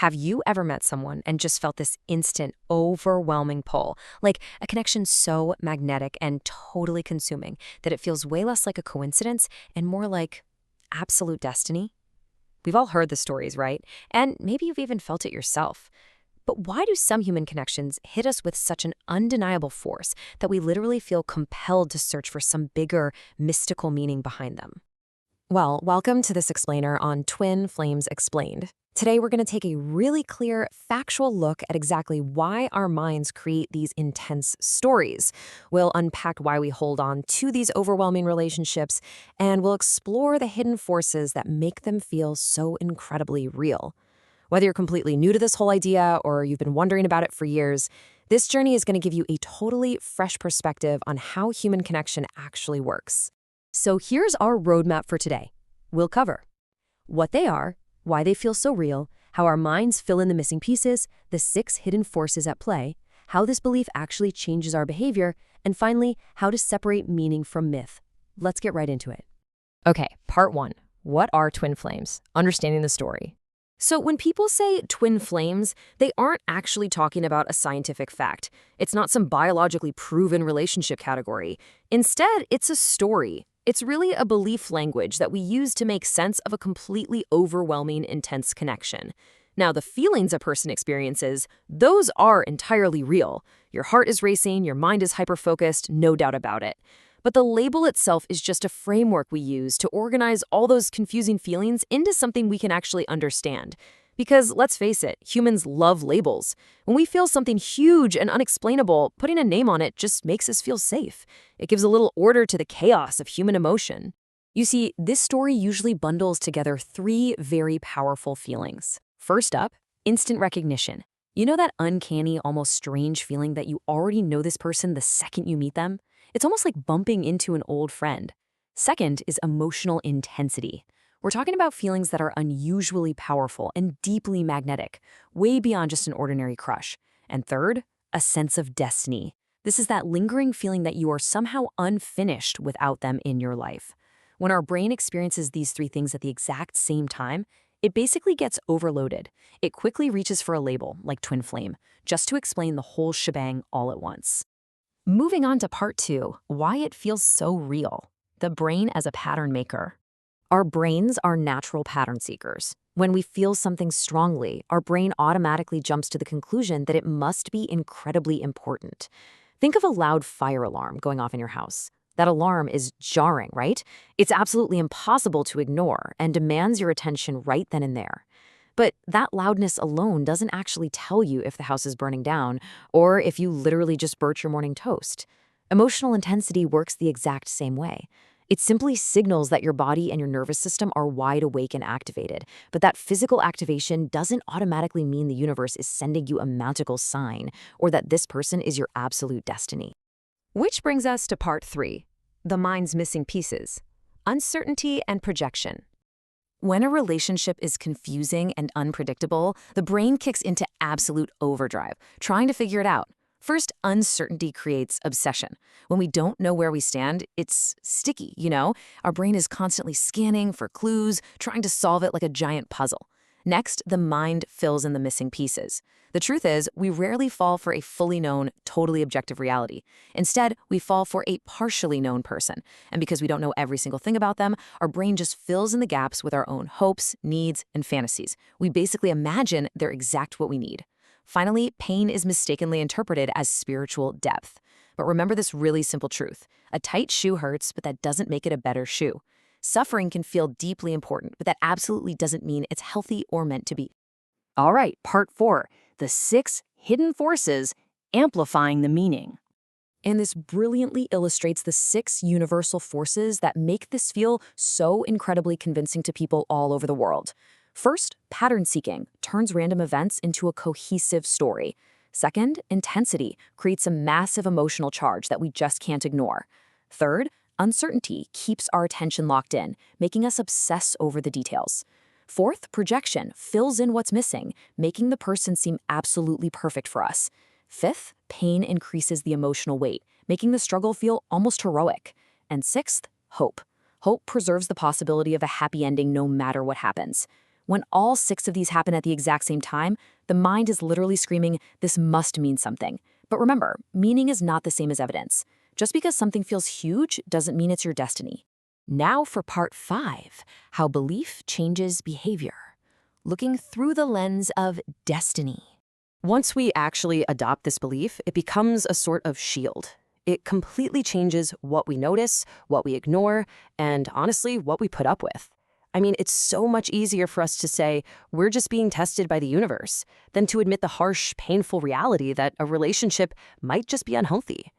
Have you ever met someone and just felt this instant, overwhelming pull? Like a connection so magnetic and totally consuming that it feels way less like a coincidence and more like absolute destiny? We've all heard the stories, right? And maybe you've even felt it yourself. But why do some human connections hit us with such an undeniable force that we literally feel compelled to search for some bigger, mystical meaning behind them? Well, welcome to this explainer on Twin Flames Explained. Today, we're going to take a really clear, factual look at exactly why our minds create these intense stories. We'll unpack why we hold on to these overwhelming relationships, and we'll explore the hidden forces that make them feel so incredibly real. Whether you're completely new to this whole idea or you've been wondering about it for years, this journey is going to give you a totally fresh perspective on how human connection actually works. So here's our roadmap for today. We'll cover what they are, why they feel so real, how our minds fill in the missing pieces, the 6 hidden forces at play, how this belief actually changes our behavior, and finally, how to separate meaning from myth. Let's get right into it. Okay, part 1. What are twin flames? Understanding the story. So when people say twin flames, they aren't actually talking about a scientific fact. It's not some biologically proven relationship category. Instead, it's a story. It's really a belief language that we use to make sense of a completely overwhelming, intense connection. Now, the feelings a person experiences, those are entirely real. Your heart is racing, your mind is hyper-focused, no doubt about it. But the label itself is just a framework we use to organize all those confusing feelings into something we can actually understand. Because, let's face it, humans love labels. When we feel something huge and unexplainable, putting a name on it just makes us feel safe. It gives a little order to the chaos of human emotion. You see, this story usually bundles together 3 very powerful feelings. First up, instant recognition. You know that uncanny, almost strange feeling that you already know this person the second you meet them? It's almost like bumping into an old friend. Second is emotional intensity. We're talking about feelings that are unusually powerful and deeply magnetic, way beyond just an ordinary crush. And third, a sense of destiny. This is that lingering feeling that you are somehow unfinished without them in your life. When our brain experiences these 3 things at the exact same time, it basically gets overloaded. It quickly reaches for a label, like twin flame, just to explain the whole shebang all at once. Moving on to part 2, why it feels so real. The brain as a pattern maker. Our brains are natural pattern seekers. When we feel something strongly, our brain automatically jumps to the conclusion that it must be incredibly important. Think of a loud fire alarm going off in your house. That alarm is jarring, right? It's absolutely impossible to ignore and demands your attention right then and there. But that loudness alone doesn't actually tell you if the house is burning down or if you literally just burnt your morning toast. Emotional intensity works the exact same way. It simply signals that your body and your nervous system are wide awake and activated, but that physical activation doesn't automatically mean the universe is sending you a magical sign or that this person is your absolute destiny. Which brings us to part 3, the mind's missing pieces, uncertainty and projection. When a relationship is confusing and unpredictable, the brain kicks into absolute overdrive, trying to figure it out. First, uncertainty creates obsession. When we don't know where we stand, it's sticky, you know? Our brain is constantly scanning for clues, trying to solve it like a giant puzzle. Next, the mind fills in the missing pieces. The truth is, we rarely fall for a fully known, totally objective reality. Instead, we fall for a partially known person. And because we don't know every single thing about them, our brain just fills in the gaps with our own hopes, needs, and fantasies. We basically imagine they're exact what we need. Finally, pain is mistakenly interpreted as spiritual depth. But remember this really simple truth. A tight shoe hurts, but that doesn't make it a better shoe. Suffering can feel deeply important, but that absolutely doesn't mean it's healthy or meant to be. All right, part 4, the 6 hidden forces amplifying the meaning. And this brilliantly illustrates the 6 universal forces that make this feel so incredibly convincing to people all over the world. First, pattern seeking turns random events into a cohesive story. Second, intensity creates a massive emotional charge that we just can't ignore. Third, uncertainty keeps our attention locked in, making us obsess over the details. Fourth, projection fills in what's missing, making the person seem absolutely perfect for us. Fifth, pain increases the emotional weight, making the struggle feel almost heroic. And sixth, hope. Hope preserves the possibility of a happy ending no matter what happens. When all 6 of these happen at the exact same time, the mind is literally screaming, this must mean something. But remember, meaning is not the same as evidence. Just because something feels huge doesn't mean it's your destiny. Now for part 5, how belief changes behavior. Looking through the lens of destiny. Once we actually adopt this belief, it becomes a sort of shield. It completely changes what we notice, what we ignore, and honestly, what we put up with. I mean, it's so much easier for us to say, we're just being tested by the universe, than to admit the harsh, painful reality that a relationship might just be unhealthy.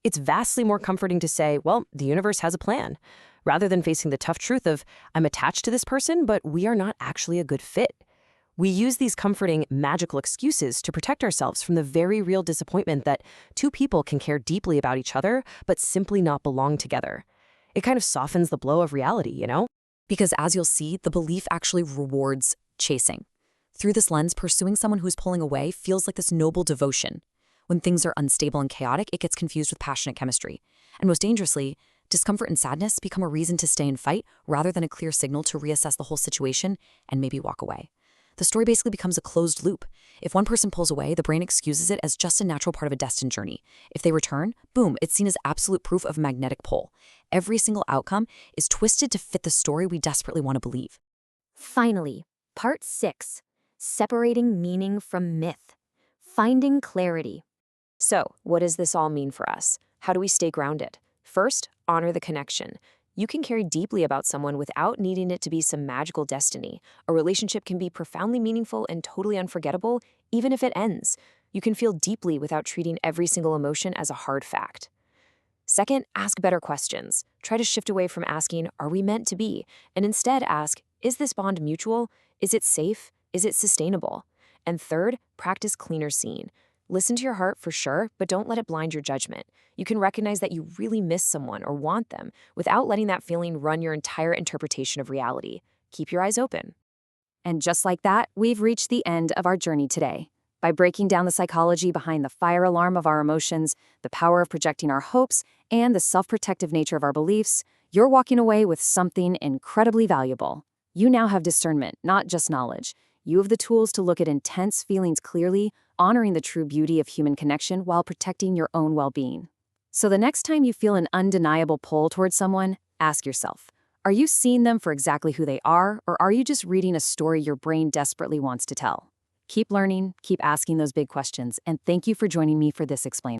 It's vastly more comforting to say, well, the universe has a plan, rather than facing the tough truth of, I'm attached to this person, but we are not actually a good fit. We use these comforting, magical excuses to protect ourselves from the very real disappointment that two people can care deeply about each other, but simply not belong together. It kind of softens the blow of reality, you know? Because as you'll see, the belief actually rewards chasing. Through this lens, pursuing someone who's pulling away feels like this noble devotion. When things are unstable and chaotic, it gets confused with passionate chemistry. And most dangerously, discomfort and sadness become a reason to stay and fight rather than a clear signal to reassess the whole situation and maybe walk away. The story basically becomes a closed loop. If one person pulls away, the brain excuses it as just a natural part of a destined journey. If they return, boom, it's seen as absolute proof of a magnetic pull. Every single outcome is twisted to fit the story we desperately want to believe. Finally, part 6, separating meaning from myth, finding clarity. So, what does this all mean for us? How do we stay grounded? First, honor the connection. You can care deeply about someone without needing it to be some magical destiny. A relationship can be profoundly meaningful and totally unforgettable, even if it ends. You can feel deeply without treating every single emotion as a hard fact. Second, ask better questions. Try to shift away from asking, are we meant to be? And instead ask, is this bond mutual? Is it safe? Is it sustainable? And third, practice cleaner seeing. Listen to your heart for sure, but don't let it blind your judgment. You can recognize that you really miss someone or want them without letting that feeling run your entire interpretation of reality. Keep your eyes open. And just like that, we've reached the end of our journey today. By breaking down the psychology behind the fire alarm of our emotions, the power of projecting our hopes, and the self-protective nature of our beliefs, you're walking away with something incredibly valuable. You now have discernment, not just knowledge. You have the tools to look at intense feelings clearly, honoring the true beauty of human connection while protecting your own well-being. So the next time you feel an undeniable pull towards someone, ask yourself, are you seeing them for exactly who they are, or are you just reading a story your brain desperately wants to tell? Keep learning, keep asking those big questions, and thank you for joining me for this explain.